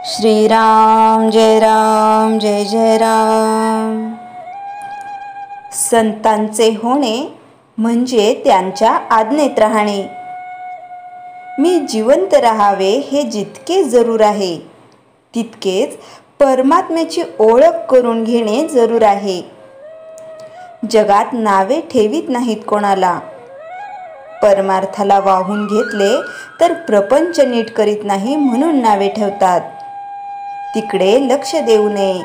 श्रीराम जय राम जय जय राम। संतांचे होणे म्हणजे त्यांच्या आज्ञेत राहणे। मी जिवंत राहावे हे जितके जरूर आहे, तितकेच परमात्म्याची ओळख करून घेणे जरूर आहे। जगात नावे ठेवीत नाहीत कोणाला, परमार्थाला वाहून घेतले तर प्रपंच नीट करीत नाही म्हणून नावे ठेवतात। तिकडे लक्ष देऊ नये।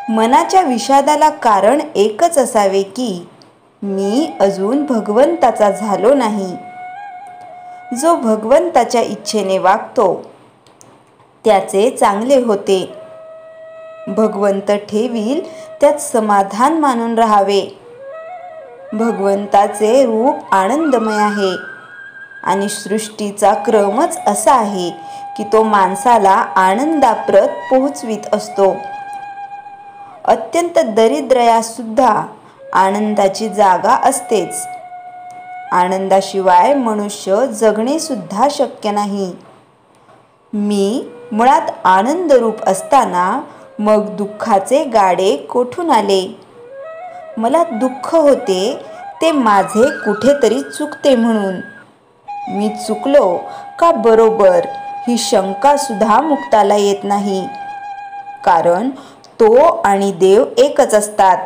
मनाच्या विषादाला कारण एकच असावे की मी अजून भगवंताचा झालो नाही। जो भगवंताच्या इच्छेने वागतो त्याचे चांगले होते। भगवंत ठेवील त्यात समाधान मानून राहावे। भगवंताचे रूप आनंदमय आहे आणि सृष्टीचा क्रमच असा आहे की तो माणसाला आनंदाप्रत पोहोचवीत असतो। अत्यंत दरिद्रयास सुद्धा आनंदाची जागा असतेच। आनंदाशिवाय मनुष्य जगणे सुद्धा शक्य नाही। मी मुळात आनंदरूप असताना मग दुःखाचे गाडे कोठून आले? मला दुःख होते ते माझे कुठेतरी चुकते म्हणून। मी चुकलो का बरोबर ही शंका सुद्धा मुक्ताला येत नाही, कारण तो आणि देव एकच असतात।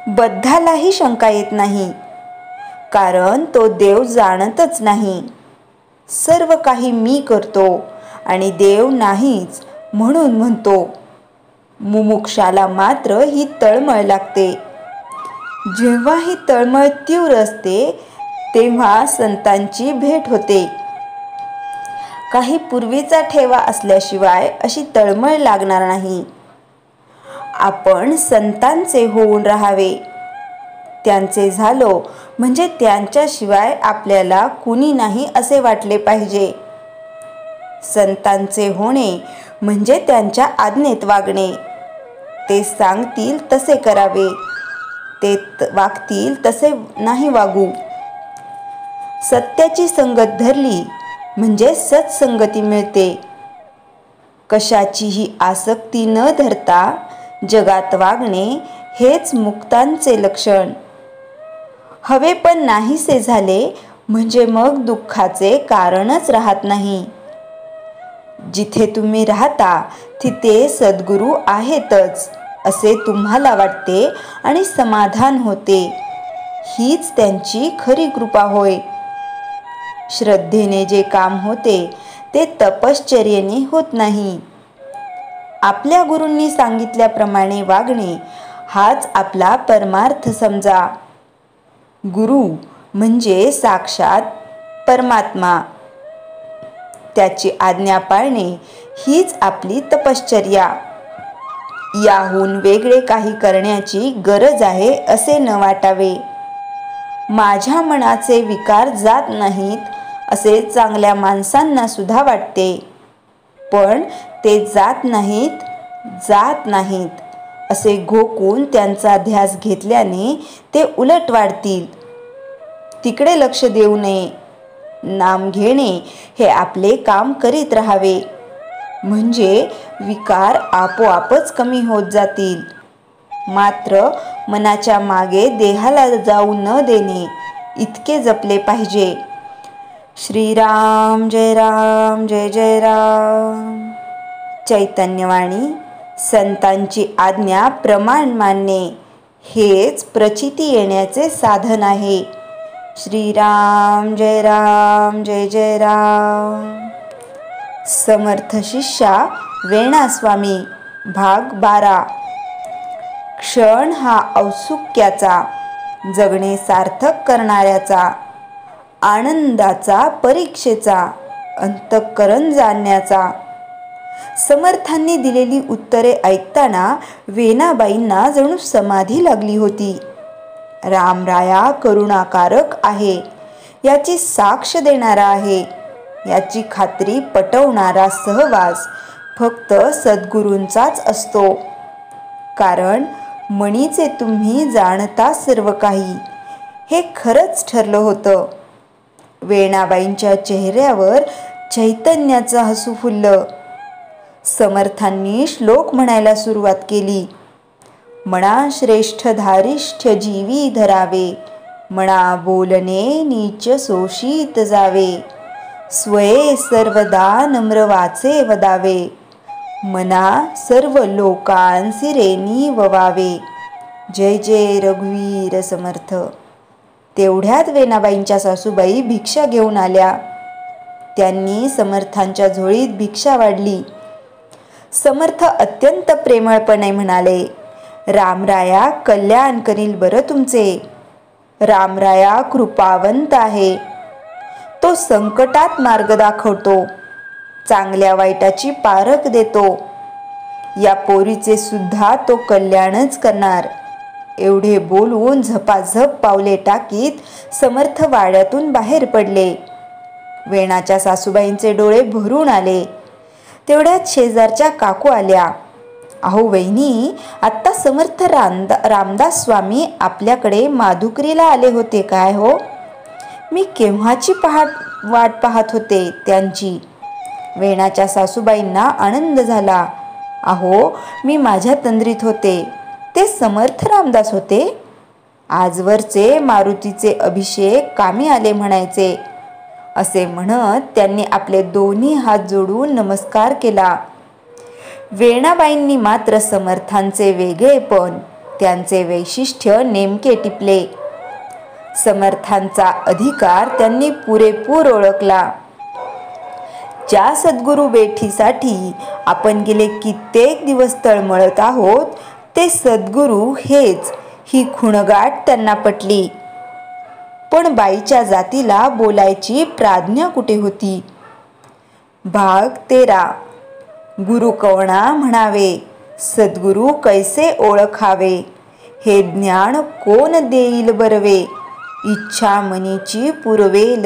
बद्धालाही शंका येत नाही, कारण तो देव जाणतच नाही। सर्व काही मी करतो आणि देव नाहीच म्हणून म्हणतो। मुमुक्षाला मात्र ही तळमळ लागते। जेव्हा ही तळमळ तीव्र असते तेव्हा संतांची भेट होते। काही पूर्वीचा ठेवा असल्याशिवाय अशी तळमळ लागणार नाही। आपण संतांचे होऊन राहावे। त्यांचे झालो म्हणजे त्यांच्याशिवाय आपल्याला कुणी नाही असे वाटले पाहिजे। संतांचे होणे म्हणजे त्यांच्या आज्ञेत वागणे। ते सांगतील तसे करावे, ते वागतील तसे नाही वागू। सत्याची संगत धरली म्हणजे सत्संगती मिळते। कशाचीही आसक्ती न धरता जगात वागणे हेच मुक्तांचे लक्षण। हवे पण नाहीसे झाले म्हणजे मग दुःखाचे कारणच राहत नाही। जिथे तुम्ही राहता तिथे सद्गुरू आहेतच असे तुम्हाला वाटते आणि समाधान होते। हीच त्यांची खरी कृपा होय। श्रद्धेने जे काम होते ते तपश्चर्येने होत नाही। आपल्या गुरूंनी सांगितल्याप्रमाणे वागणे हाच आपला परमार्थ समजा। गुरु म्हणजे साक्षात परमात्मा। त्याची आज्ञा पाळणे हीच आपली तपश्चर्या। याहून वेगळे काही करण्याची गरज आहे असे न वाटावे। माझ्या मनाचे विकार जात नाहीत असे चांगल्या माणसांना सुद्धा वाटते, पण ते जात नाहीत असे घोकून त्यांचा ध्यास घेतल्याने ते उलट वाढतील। तिकडे लक्ष देऊ नये। नाम घेणे हे आपले काम करीत राहावे, म्हणजे विकार आपोआपच कमी होत जातील। मात्र मनाच्या मागे देहाला जाऊ न देणे इतके जपले पाहिजे। श्रीराम जय राम जय जय राम। चैतन्यवाणी संतांची आज्ञा प्रमाण मानणे हेच प्रचिती येण्याचे साधन आहे। श्रीराम जय राम जय जय राम। समर्थ शिष्या वेणा स्वामी भाग 12। क्षण हा औत्सुक्याचा, जगणे सार्थक करणाऱ्याचा, आनंदाचा, परीक्षेचा, अंतःकरण जाणण्याचा। समर्थांनी दिलेली उत्तरे ऐकताना वेणाबाईंना जणू समाधी लागली होती। रामराया करुणाकारक आहे याची साक्ष देणारा आहे, याची खात्री पटवणारा सहवास फक्त सद्गुरूंचाच असतो। कारण मनीचे तुम्ही जाणता सर्व काही हे खरंच ठरलं होतं। वेणाबाईंच्या चेहऱ्यावर चैतन्याचं हसू फुललं। समर्थांनी श्लोक म्हणायला सुरुवात केली. म्हणा श्रेष्ठ धारिष्ठ्य जीवी धरावे, म्हणा बोलणे नीच शोषित जावे, स्वये सर्वदा नम्र वाचे वदावे, मना सर्व लोकांसी रेनी ववावे. जय जय रघुवीर समर्थ. तेवढ्यात वेणाबाईंच्या सासूबाई भिक्षा घेऊन आल्या. त्यांनी समर्थांच्या झोळीत भिक्षा वाढली. समर्थ अत्यंत प्रेमळपणे म्हणाले, रामराया कल्याण करील बरं तुमचे. रामराया कृपावंत आहे. तो संकटात मार्ग दाखवतो, चांगल्या वाईटाची पारख देतो. या पोरीचे सुद्धा तो कल्याणच करणार. एवढे बोलून झपाझप पावले टाकीत समर्थ वाड्यातून बाहेर पडले. वेणाच्या सासूबाईंचे डोळे भरून आले. तेवढ्यात शेजारच्या काकू आल्या. अहो वहिनी, आत्ता समर्थ रामदास स्वामी आपल्याकडे माधुकरीला आले होते काय हो? मी केव्हाची वाट पाहत होते त्यांची. वेणाच्या सासूबाईंना आनंद झाला. अहो मी माझ्या तंद्रीत होते, ते समर्थ रामदास होते. आजवरचे मारुतीचे अभिषेक कामी आले म्हणायचे. असे म्हणत त्यांनी आपले दोन्ही हात जोडून नमस्कार केला. वेणाबाईंनी मात्र समर्थांचे वेगळेपण, त्यांचे वैशिष्ट्य नेमके टिपले. समर्थांचा अधिकार त्यांनी पुरेपूर ओळखला. ज्या सद्गुरू भेटीसाठी आपण गेले कित्येक दिवस तळमळत आहोत, ते सद्गुरू हेच, ही खुणगाठ त्यांना पटली. पण बाईच्या जातीला बोलायची प्राज्ञा कुठे होती? भाग 13. गुरु कवणा म्हणावे, सद्गुरू कैसे ओळखावे, हे ज्ञान कोण देईल बरवे, इच्छा मनीची पुरवेल.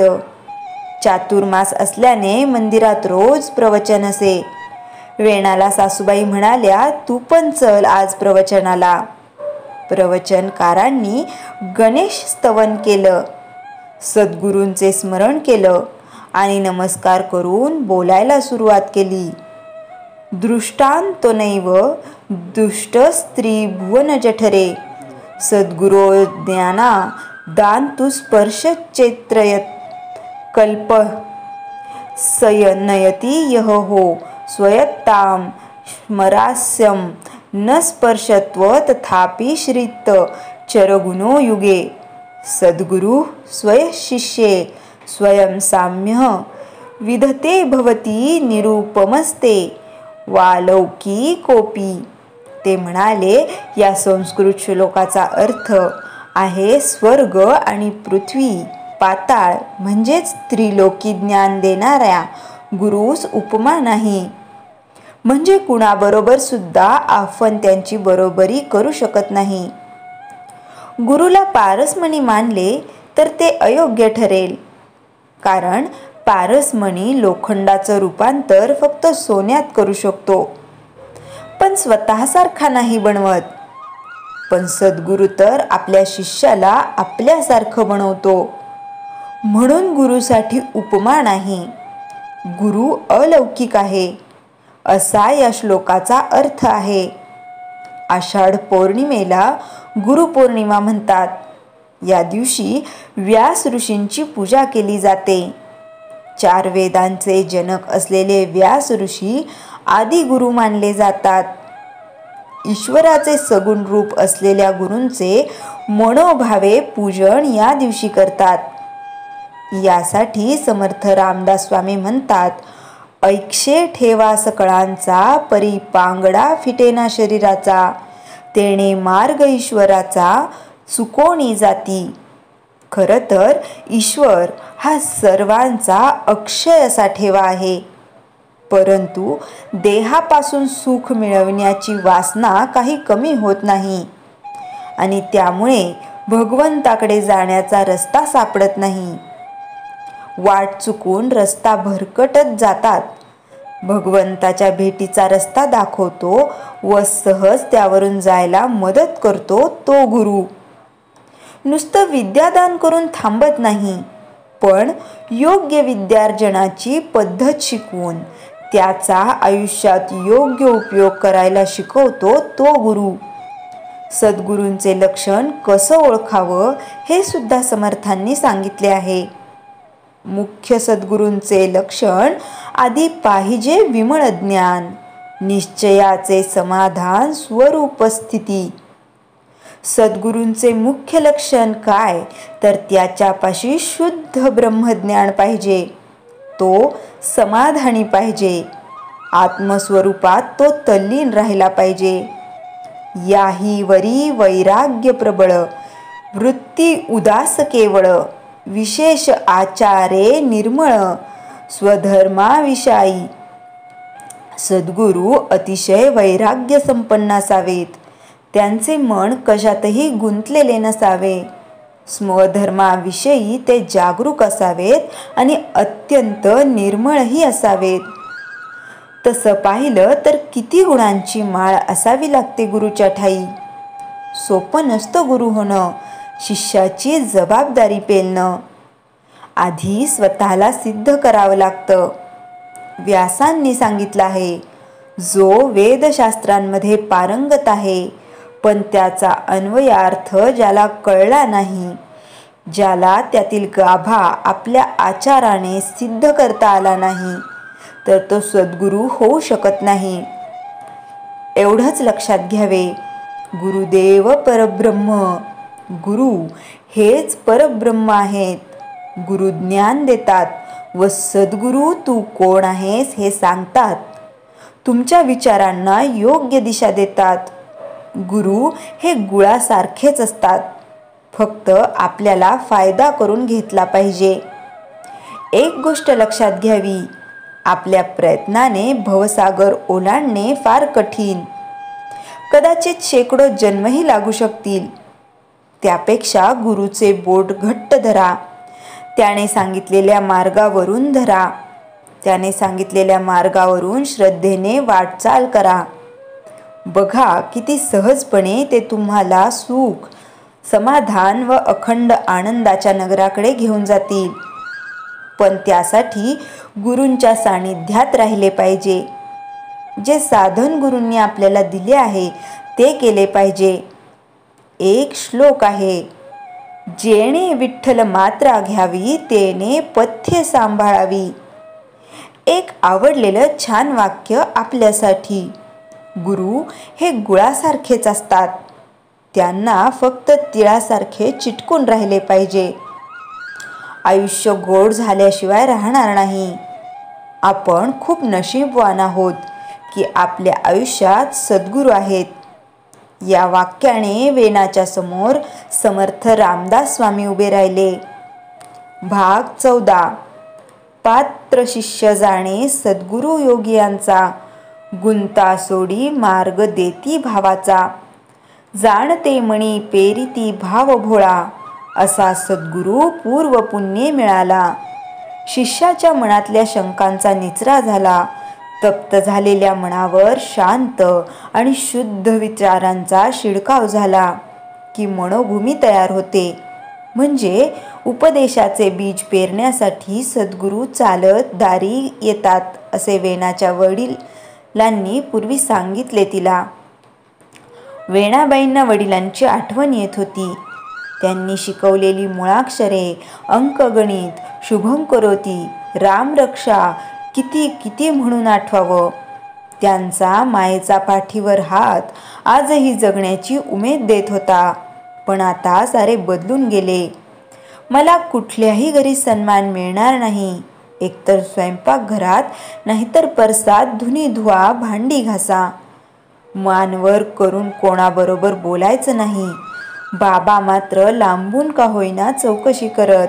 चातुर्मास असल्याने मंदिरात रोज प्रवचन असे. वेणाला सासूबाई म्हणाल्या, तू पण चल आज प्रवचनाला. प्रवचनकारांनी गणेश स्तवन केलं, सद्गुरूंचे स्मरण केलं आणि नमस्कार करून बोलायला सुरुवात केली. दृष्टांतोनैव दुष्ट स्त्री भुवन जठरे, सद्गुरो ज्ञाना दांतु स्पर्श चेत्रयत, कल्प सयनयती यह हो, स्वयत्ताम स्मरास्यम न स्पर्शत्व तथापि श्रित चरगुणो युगे. सद्गुरु स्वयशिष्ये स्वयं साम्य विधते भवती निरुपमस्ते वालौकी कोपी. ते म्हणाले, या संस्कृत श्लोकाचा अर्थ आहे स्वर्ग आणि पृथ्वी पाताळ म्हणजेच त्रिलोकी ज्ञान देणाऱ्या गुरुस उपमा नाही. म्हणजे कुणाबरोबर सुद्धा आपण त्यांची बरोबरी करू शकत नाही. गुरुला पारसमणी मानले तर ते अयोग्य ठरेल, कारण पारसमणी लोखंडाचं रूपांतर फक्त सोन्यात करू शकतो, पण स्वतःसारखा नाही बनवत. पण सद्गुरू तर आपल्या शिष्याला आपल्यासारखं बनवतो. म्हणून गुरुसाठी उपमा नाही, गुरु अलौकिक आहे, असा या श्लोकाचा अर्थ आहे. आषाढ पौर्णिमेला गुरुपौर्णिमा म्हणतात. या दिवशी व्यास ऋषींची पूजा केली जाते. 4 वेदांचे जनक असलेले व्यास ऋषी आदी गुरु मानले जातात. ईश्वराचे सगुण रूप असलेल्या गुरूंचे मनोभावे पूजन या दिवशी करतात. यासाठी समर्थ रामदास स्वामी म्हणतात, ऐक्षे ठेवा सकळांचा, परी पांगडा फिटेना शरीराचा, तेणे मार्ग ईश्वराचा चुकोणी जाती. खरं तर ईश्वर हा सर्वांचा अक्षय असा ठेवा आहे, परंतु देहापासून सुख मिळवण्याची वासना काही कमी होत नाही आणि त्यामुळे भगवंताकडे जाण्याचा रस्ता सापडत नाही. वाट चुकून रस्ता भरकटत जातात. भगवंताच्या भेटीचा रस्ता दाखवतो व सहज त्यावरून जायला मदत करतो तो गुरु. नुसतं विद्यादान करून थांबत नाही, पण योग्य विद्यार्जनाची पद्धत शिकवून त्याचा आयुष्यात योग्य उपयोग करायला शिकवतो तो गुरु. सद्गुरूंचे लक्षण कसं ओळखावं हे सुद्धा समर्थांनी सांगितले आहे. मुख्य सद्गुरूंचे लक्षण: आधी पाहिजे विमळ ज्ञान, निश्चयाचे समाधान, स्वरूपस्थिती. सद्गुरूंचे मुख्य लक्षण काय? तर त्याच्यापाशी शुद्ध ब्रह्मज्ञान पाहिजे, तो समाधानी पाहिजे, आत्मस्वरूपात तो तल्लीन राहिला पाहिजे. याही वरी वैराग्य प्रबळ, वृत्ती उदास केवळ, विशेष आचारे निर्मळ, स्वधर्माविषयी. सद्गुरू अतिशय वैराग्य संपन्न असावेत, त्यांचे मन कशातही गुंतलेले नसावे, स्वधर्माविषयी ते जागरूक असावेत आणि अत्यंत निर्मळही असावेत. तसं पाहिलं तर किती गुणांची माळ असावी लागते गुरुच्या ठाई. सोपं नसतं गुरु होणं, शिष्याची जबाबदारी पेलणं. आधी स्वतःला सिद्ध करावं लागतं. व्यासांनी सांगितलं आहे, जो वेदशास्त्रांमध्ये पारंगत आहे पण त्याचा अन्वयार्थ ज्याला कळला नाही, ज्याला त्यातील गाभा आपल्या आचाराने सिद्ध करता आला नाही, तर तो सद्गुरू होऊ शकत नाही. एवढंच लक्षात घ्यावे. गुरुदेव परब्रह्म, गुरु हेच परब्रह्म आहेत. गुरु ज्ञान देतात व सद्गुरू तू कोण आहेस हे सांगतात. तुमच्या विचारांना योग्य दिशा देतात. गुरु हे गुळासारखेच असतात, फक्त आपल्याला फायदा करून घेतला पाहिजे. एक गोष्ट लक्षात घ्यावी, आपल्या प्रयत्नाने भवसागर ओलांडणे फार कठीण. कदाचित शेकडो जन्मही लागू शकतील. त्यापेक्षा गुरुचे बोट घट्ट धरा, त्याने सांगितलेल्या मार्गावरून धरा, त्याने सांगितलेल्या मार्गावरून श्रद्धेने वाटचाल करा. बघा किती सहजपणे ते तुम्हाला सुख, समाधान व अखंड आनंदाच्या नगराकडे घेऊन जातील. पण त्यासाठी गुरूंच्या सानिध्यात राहिले पाहिजे. जे साधन गुरूंनी आपल्याला दिले आहे ते केले पाहिजे. एक श्लोक आहे, जेणे विठ्ठल मात्रा घ्यावी तेने पथ्य सांभाळावी. एक आवडलेलं छान वाक्य आपल्यासाठी. गुरु हे गुळासारखेच असतात, त्यांना फक्त तिळासारखे चिटकून राहिले पाहिजे. आयुष्य गोड झाल्याशिवाय राहणार नाही. आपण खूप नशीबवान आहोत की आपल्या आयुष्यात सद्गुरू आहेत. या वाक्याने वेणाच्या समोर समर्थ रामदास स्वामी उभे राहिले. भाग 14. पात्र शिष्य जाणे सद्गुरू योगी यांचा, गुंता सोडी मार्ग देती भावाचा, जाणते मणी पेरिती भाव भोळा, असा सद्गुरू पूर्व पुण्ये मिळाला. शिष्याच्या मनातल्या शंकांचा निचरा झाला. तप्त झालेल्या मनावर शांत आणि शुद्ध विचारांचा शिडकाव झाला की मनोभूमी तयार होते. म्हणजे उपदेशाचे बीज पेरण्यासाठी सद्गुरू चालत दारी येतात, असे वेणाच्या वडिलांनी पूर्वी सांगितले तिला. वेणाबाईंना वडिलांची आठवण येत होती. त्यांनी शिकवलेली मुळाक्षरे, अंकगणित, शुभम करोती, रामरक्षा किती किती म्हणून आठवावं. त्यांचा मायेचा पाठीवर हात आजही जगण्याची उमेद देत होता. पण आता सारे बदलून गेले. मला कुठल्याही घरी सन्मान मिळणार नाही. एकतर स्वयंपाकघरात, नाहीतर परसात धुनी धुवा, भांडी घासा. मानवर करून कोणाबरोबर बोलायचं नाही. बाबा मात्र लांबून का होईना चौकशी करत.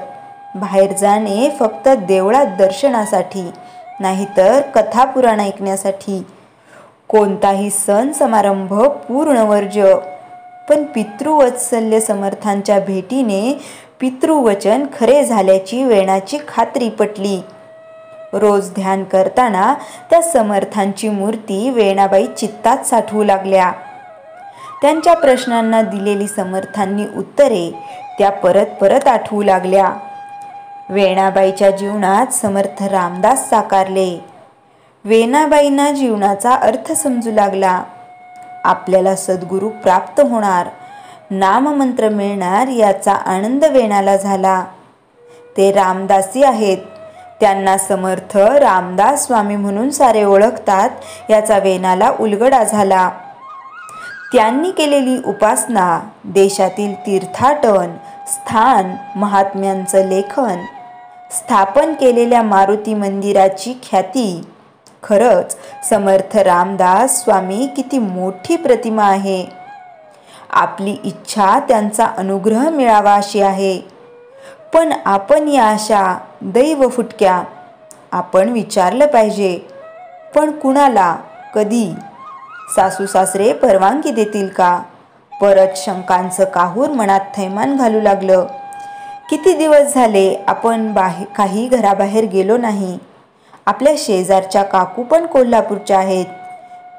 बाहेर जाणे फक्त देवळात दर्शनासाठी, नाहीतर कथापुराण ऐकण्यासाठी. कोणताही सण समारंभ पूर्ण वर्ज्य. पण पितृवत्सल्य समर्थांच्या भेटीने पितृवचन खरे झाल्याची वेणाची खात्री पटली. रोज ध्यान करताना त्या समर्थांची मूर्ती वेणाबाई चित्तात साठवू लागल्या. त्यांच्या प्रश्नांना दिलेली समर्थांनी उत्तरे त्या परत परत आठवू लागल्या. वेणाबाईच्या जीवनात समर्थ रामदास साकारले. वेणाबाईंना जीवनाचा अर्थ समजू लागला. आपल्याला सद्गुरू प्राप्त होणार, नाममंत्र मिळणार याचा आनंद वेणाला झाला. ते रामदासी आहेत. त्यांना समर्थ रामदास स्वामी म्हणून सारे ओळखतात याचा वेणाला उलगडा झाला. त्यांनी केलेली उपासना, देशातील तीर्थाटन स्थान महात्म्यांचं लेखन, स्थापन केलेल्या मारुती मंदिराची ख्याती, खरंच समर्थ रामदास स्वामी किती मोठी प्रतिमा आहे. आपली इच्छा त्यांचा अनुग्रह मिळावा अशी आहे. पण आपण या अशा दैव फुटक्या. आपण विचारलं पाहिजे, पण कुणाला, कधी? सासू सासरे परवानगी देतील का? परत शंकांचं काहूर मनात थैमान घालू लागलं. किती दिवस झाले आपण काही घराबाहेर गेलो नाही. आपल्या शेजारच्या काकू पण कोल्हापूरच्या आहेत.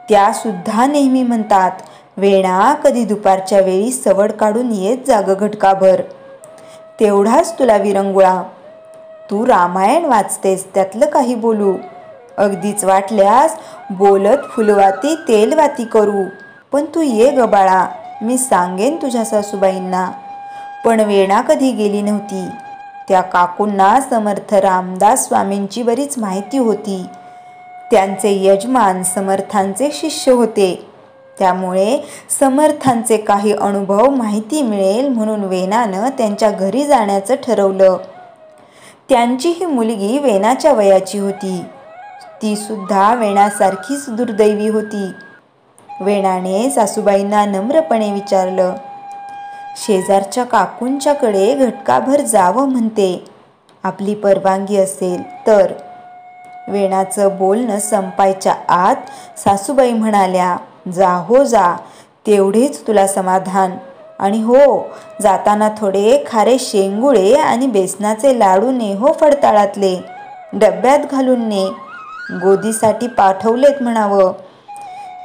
त्या सुद्धा नेहमी म्हणतात, वेणा कधी दुपारच्या वेळी सवड काढून येत जाग घटकाभर. तेवढाच तुला विरंगुळा. तू रामायण वाचतेस त्यातलं काही बोलू. अगदीच वाटल्यास बोलत फुलवाती तेलवाती करू. पण तू ये ग बाळा, मी सांगेन तुझ्या सासूबाईंना. पण वेणा कधी गेली नव्हती. त्या काकूंना समर्थ रामदास स्वामींची बरीच माहिती होती. त्यांचे यजमान समर्थांचे शिष्य होते. त्यामुळे समर्थांचे काही अनुभव माहिती मिळेल म्हणून वेणानं त्यांच्या घरी जाण्याचं ठरवलं. त्यांची ही मुलगी वेणाच्या वयाची होती. ती सुद्धा वेणासारखीच दुर्दैवी होती. वेणाने सासूबाईंना नम्रपणे विचारलं, शेजारच्या काकूंच्याकडे घटकाभर जावं म्हणते. आपली परवानगी असेल तर. वेणाचं बोलणं संपायच्या आत सासूबाई म्हणाल्या, जा हो जा, तेवढेच तुला समाधान. आणि हो, जाताना थोडे खारे शेंगुळे आणि बेसनाचे लाडू ने हो फडताळातले. डब्यात घालून ने. गोदीसाठी पाठवलेत म्हणावं.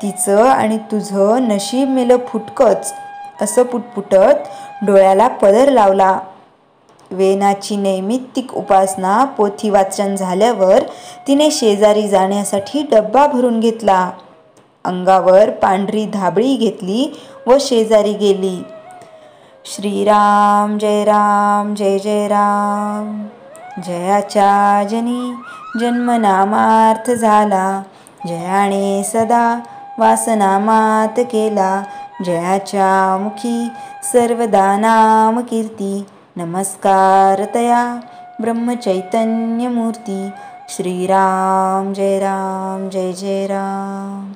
तिचं आणि तुझं नशीब मेलं फुटकच, असं पुटपुटत डोळ्याला पदर लावला. वेणाची नैमित्तिक उपासना पोथी वाचन झाल्यावर तिने शेजारी जाण्यासाठी डब्बा भरून घेतला. अंगावर पांढरी धाबळी घेतली व शेजारी गेली. श्रीराम जय राम जय जय राम. जयाच्या जनी जन्मनामार्थ झाला. जयाने सदा वासनामात केला. जयाच्या मुखी सर्वदा नाम कीर्ती. नमस्कार तया ब्रह्मचैतन्य मूर्ती. श्रीराम जय राम जय जय राम.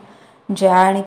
जानकी